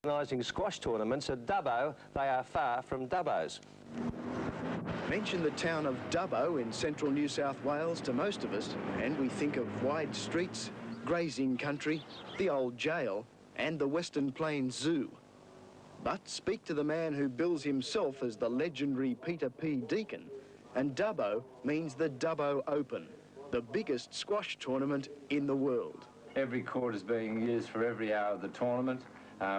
organising squash tournaments at Dubbo, they are far from Dubbos. Mention the town of Dubbo in central New South Wales to most of us, and we think of wide streets, grazing country, the old jail, and the Western Plains Zoo. But speak to the man who bills himself as the legendary Peter P. Deacon, and Dubbo means the Dubbo Open, the biggest squash tournament in the world. Every court is being used for every hour of the tournament.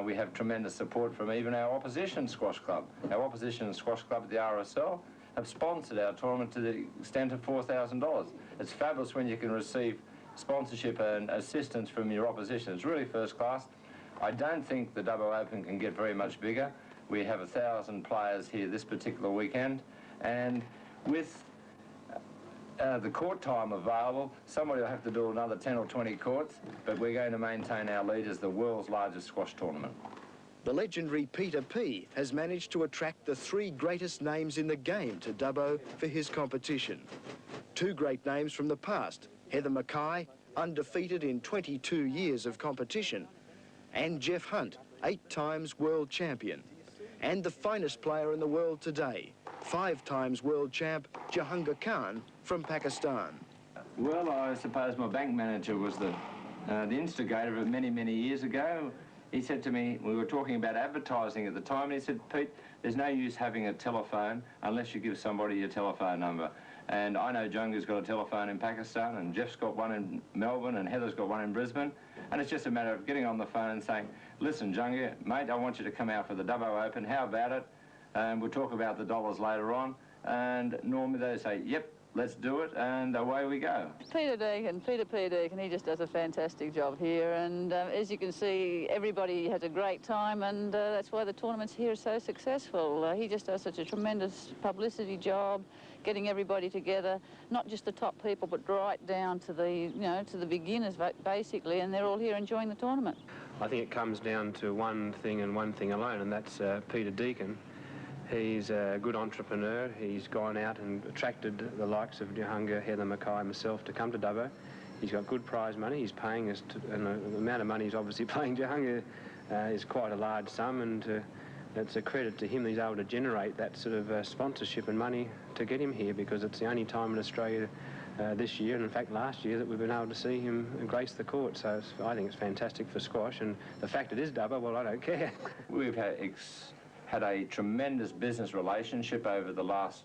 We have tremendous support from even our opposition squash club. Our opposition squash club at the RSL have sponsored our tournament to the extent of $4,000. It's fabulous when you can receive sponsorship and assistance from your opposition. It's really first class. I don't think the Dubbo Open can get very much bigger. We have 1,000 players here this particular weekend, and with the court time available, somebody will have to do another 10 or 20 courts, but we're going to maintain our lead as the world's largest squash tournament. The legendary Peter P. has managed to attract the 3 greatest names in the game to Dubbo for his competition. 2 great names from the past, Heather Mackay, undefeated in 22 years of competition, and Geoff Hunt, 8 times world champion. And the finest player in the world today, 5 times world champ Jahangir Khan from Pakistan. Well, I suppose my bank manager was the instigator of it many, many years ago. He said to me, we were talking about advertising at the time, and he said, Pete, there's no use having a telephone unless you give somebody your telephone number. And I know Jahangir's got a telephone in Pakistan, and Jeff's got one in Melbourne, and Heather's got one in Brisbane. And it's just a matter of getting on the phone and saying, listen, Jahangir, mate, I want you to come out for the Dubbo Open. How about it? And we'll talk about the dollars later on. And normally they say, yep, let's do it, and away we go. Peter P. Deacon, he just does a fantastic job here, and as you can see, everybody has a great time, and that's why the tournaments here are so successful. He just does such a tremendous publicity job, getting everybody together, not just the top people, but right down to the, you know, to the beginners, basically, and they're all here enjoying the tournament. I think it comes down to one thing and one thing alone, and that's Peter Deacon. He's a good entrepreneur. He's gone out and attracted the likes of Jahangir, Heather Mackay, myself to come to Dubbo. He's got good prize money. He's paying us, and the amount of money he's obviously paying Jahangir is quite a large sum, and it's a credit to him that he's able to generate that sort of sponsorship and money to get him here, because it's the only time in Australia this year, and in fact last year, that we've been able to see him grace the court. So I think it's fantastic for squash, and the fact it is Dubbo, well, I don't care. We've had a tremendous business relationship over the last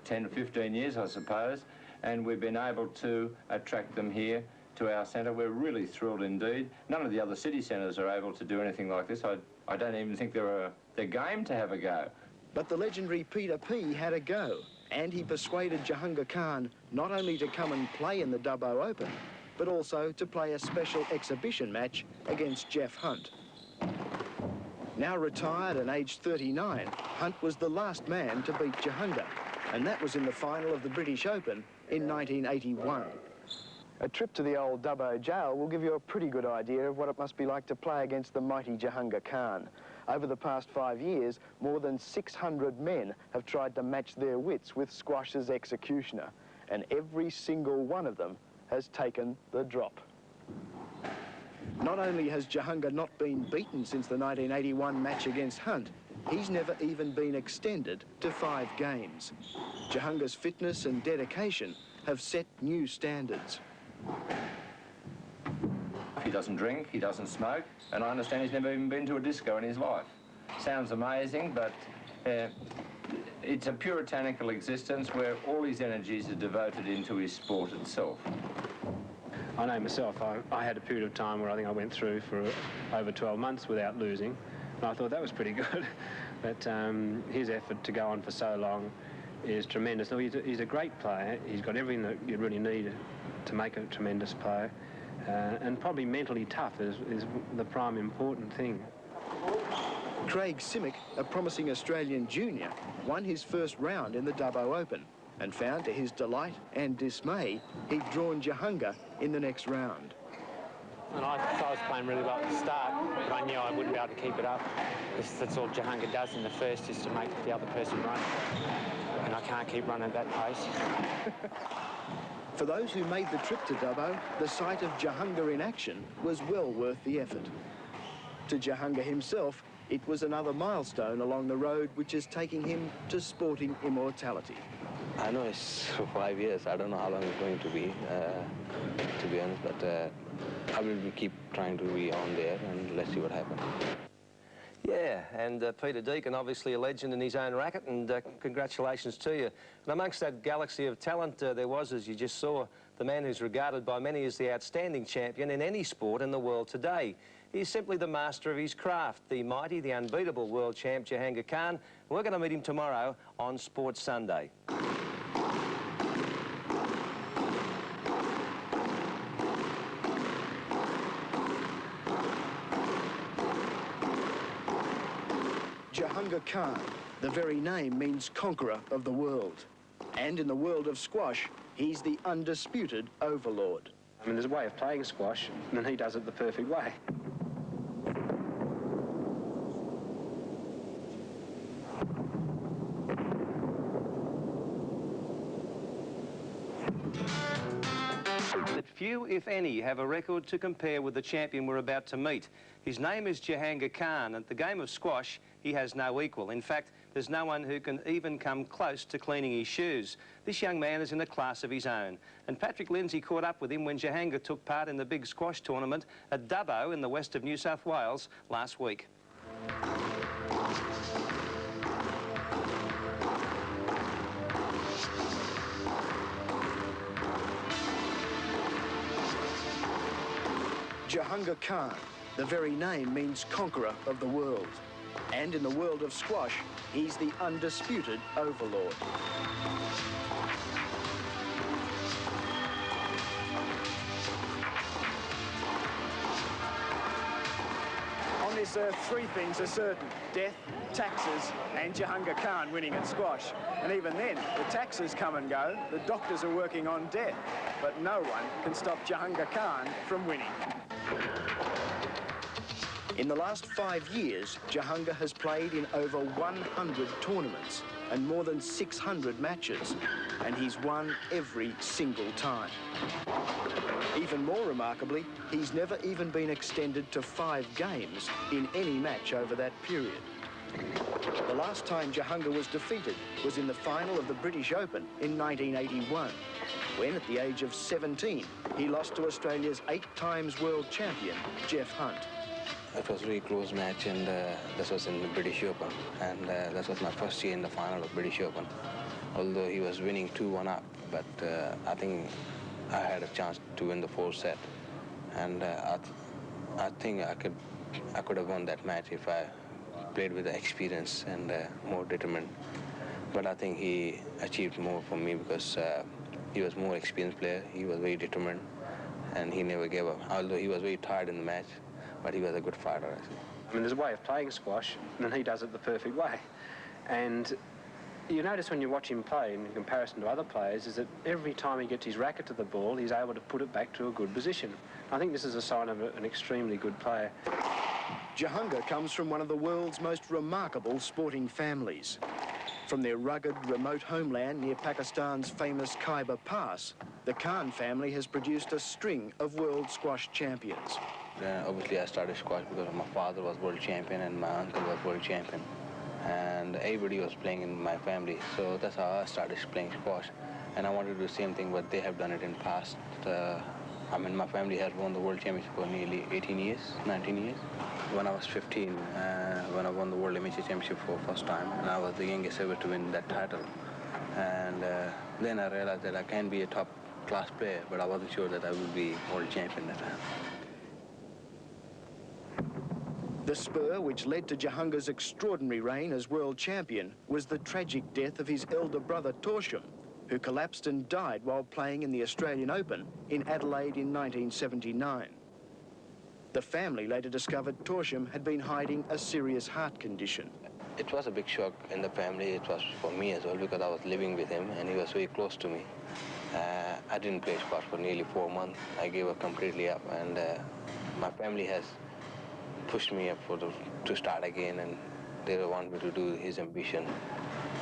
10 to 15 years, I suppose, and we've been able to attract them here to our centre. We're really thrilled indeed. None of the other city centres are able to do anything like this. I don't even think they're game to have a go. But the legendary Peter P. had a go, and he persuaded Jahangir Khan not only to come and play in the Dubbo Open, but also to play a special exhibition match against Geoff Hunt. Now retired and aged 39, Hunt was the last man to beat Jahangir, and that was in the final of the British Open in 1981. A trip to the old Dubbo jail will give you a pretty good idea of what it must be like to play against the mighty Jahangir Khan. Over the past 5 years, more than 600 men have tried to match their wits with squash's executioner, and every single one of them has taken the drop. Not only has Jahangir not been beaten since the 1981 match against Hunt, he's never even been extended to 5 games. Jahangir's fitness and dedication have set new standards. He doesn't drink, he doesn't smoke, and I understand he's never even been to a disco in his life. Sounds amazing, but it's a puritanical existence where all his energies are devoted into his sport itself. I know myself, I had a period of time where I think I went through for over 12 months without losing, and I thought that was pretty good. But his effort to go on for so long is tremendous. No, he's a great player. He's got everything that you really need to make a tremendous player, and probably mentally tough is the prime important thing. Craig Simic, a promising Australian junior, won his first round in the Dubbo Open, and found to his delight and dismay, he'd drawn Jahangir in the next round. And I thought I was playing really well at the start, but I knew I wouldn't be able to keep it up. That's all Jahangir does in the first, is to make the other person run. And I can't keep running at that pace. For those who made the trip to Dubbo, the sight of Jahangir in action was well worth the effort. To Jahangir himself, it was another milestone along the road which is taking him to sporting immortality. I know it's for 5 years. I don't know how long it's going to be honest, but I will keep trying to be on there, and let's see what happens. Yeah, and Peter Deacon, obviously a legend in his own racket, and congratulations to you. And amongst that galaxy of talent, there was, as you just saw, the man who's regarded by many as the outstanding champion in any sport in the world today. He's simply the master of his craft, the mighty, the unbeatable world champ, Jahangir Khan. We're going to meet him tomorrow on Sports Sunday. Jahangir Khan, the very name means conqueror of the world. And in the world of squash, he's the undisputed overlord. I mean, there's a way of playing squash, and he does it the perfect way. That few, if any, have a record to compare with the champion we're about to meet. His name is Jahangir Khan, and at the game of squash, he has no equal. In fact, there's no one who can even come close to cleaning his shoes. This young man is in a class of his own. And Patrick Lindsay caught up with him when Jahangir took part in the big squash tournament at Dubbo in the west of New South Wales last week. Jahangir Khan, the very name means conqueror of the world. And in the world of squash, he's the undisputed overlord. On this earth, three things are certain: death, taxes, and Jahangir Khan winning at squash. And even then, the taxes come and go, the doctors are working on death, but no one can stop Jahangir Khan from winning. In the last 5 years, Jahangir has played in over 100 tournaments and more than 600 matches, and he's won every single time. Even more remarkably, he's never even been extended to 5 games in any match over that period. The last time Jahangir was defeated was in the final of the British Open in 1981, when at the age of 17, he lost to Australia's 8 times world champion, Geoff Hunt. It was a really close match, and this was in the British Open, and this was my first year in the final of British Open. Although he was winning 2-1 up, but I think I had a chance to win the 4th set, and I think I could have won that match if I played with the experience and more determined. But I think he achieved more for me because he was more experienced player. He was very determined, and he never gave up. Although he was very tired in the match, but he was a good fighter, I think. I mean, there's a way of playing squash, and he does it the perfect way. And you notice when you watch him play, in comparison to other players, is that every time he gets his racket to the ball, he's able to put it back to a good position. I think this is a sign of an extremely good player. Jahangir comes from one of the world's most remarkable sporting families. From their rugged, remote homeland near Pakistan's famous Khyber Pass, the Khan family has produced a string of world squash champions. Obviously, I started squash because my father was world champion and my uncle was world champion. And everybody was playing in my family, so that's how I started playing squash. And I wanted to do the same thing, but they have done it in the past. I mean, my family has won the world championship for nearly 18 years, 19 years. When I was 15, when I won the world amateur championship for the first time, and I was the youngest ever to win that title. And then I realized that I can be a top class player, but I wasn't sure that I would be world champion that time. The spur which led to Jahangir's extraordinary reign as world champion was the tragic death of his elder brother Torsham, who collapsed and died while playing in the Australian Open in Adelaide in 1979. The family later discovered Torsham had been hiding a serious heart condition. It was a big shock in the family. It was for me as well because I was living with him and he was very close to me. I didn't play squash for nearly 4 months. I gave up completely up, and my family has pushed me up to start again, and they want me to do his ambition.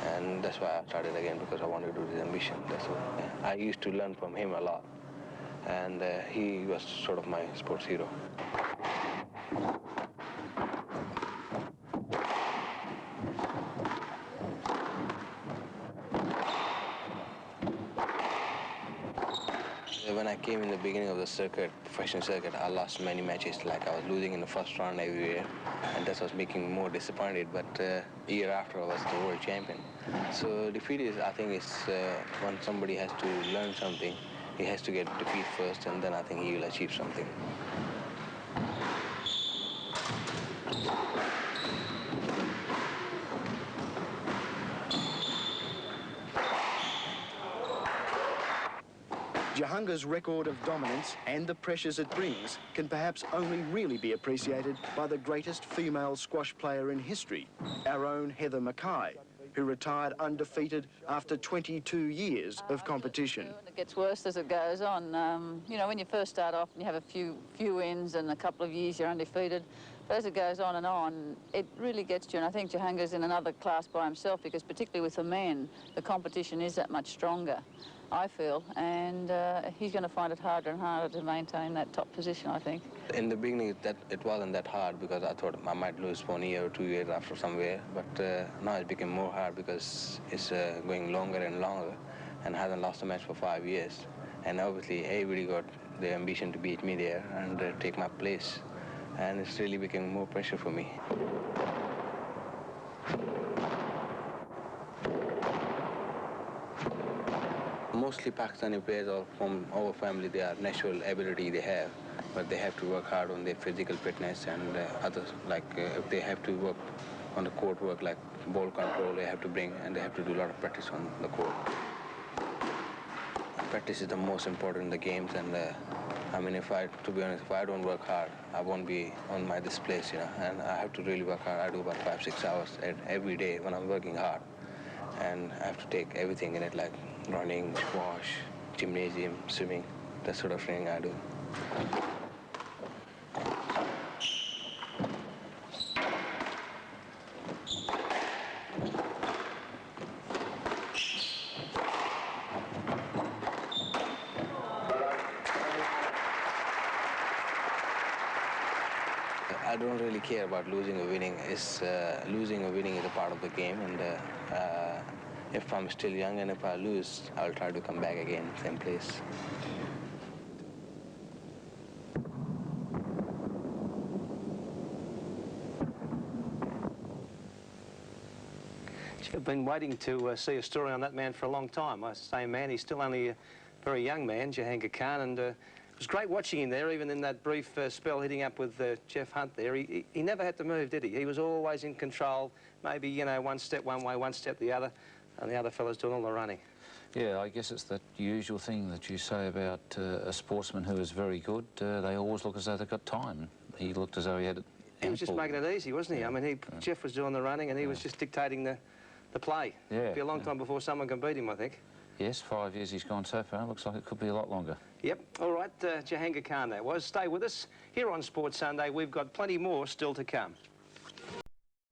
And that's why I started again, because I wanted to do his ambition. That's all. I used to learn from him a lot, and he was sort of my sports hero. when I came in the beginning of the circuit, professional circuit, I lost many matches. Like I was losing in the first round everywhere, and that was making me more disappointed. But year after, I was the world champion. So defeat is, I think, it's when somebody has to learn something, he has to get defeat first, and then I think he will achieve something. Jahangir's record of dominance and the pressures it brings can perhaps only really be appreciated by the greatest female squash player in history, our own Heather Mackay, who retired undefeated after 22 years of competition. It gets worse as it goes on. You know, when you first start off and you have a few wins and a couple of years you're undefeated, but as it goes on, it really gets to you. And I think Jahangir's in another class by himself because particularly with the men, the competition is that much stronger, I feel, and he's going to find it harder and harder to maintain that top position, I think. In the beginning, it wasn't that hard because I thought I might lose 1 year or 2 years after somewhere, but now it became more hard because it's going longer and longer, and I haven't lost a match for 5 years. And obviously, everybody got the ambition to beat me there and take my place, and it's really becoming more pressure for me. Mostly Pakistani players are from our family. They are natural ability they have, but they have to work hard on their physical fitness and others. Like if they have to work on the court work, like ball control, they have to bring, and they have to do a lot of practice on the court. Practice is the most important in the games, and I mean, to be honest, if I don't work hard, I won't be on this place, you know. And I have to really work hard. I do about 5-6 hours every day when I'm working hard, and I have to take everything in it, like running, squash, gymnasium, swimming, that sort of thing I do. I don't really care about losing or winning. Losing or winning is a part of the game, and if I'm still young and if I lose, I'll try to come back again, same place. I've been waiting to see a story on that man for a long time. I say man, he's still only a very young man, Jahangir Khan, and it was great watching him there, even in that brief spell hitting up with Geoff Hunt there. He never had to move, did he? He was always in control, maybe, you know, one step one way, one step the other, and the other fellas doing all the running. Yeah, I guess it's the usual thing that you say about a sportsman who is very good. They always look as though they've got time. He looked as though he had it. He was just making it easy, wasn't he? Yeah. I mean, Geoff was doing the running and he was just dictating the play. Yeah. It'll be a long time before someone can beat him, I think. Yes, 5 years he's gone so far. Looks like it could be a lot longer. Yep. All right, Jahangir Khan that was. Stay with us. Here on Sports Sunday, we've got plenty more still to come.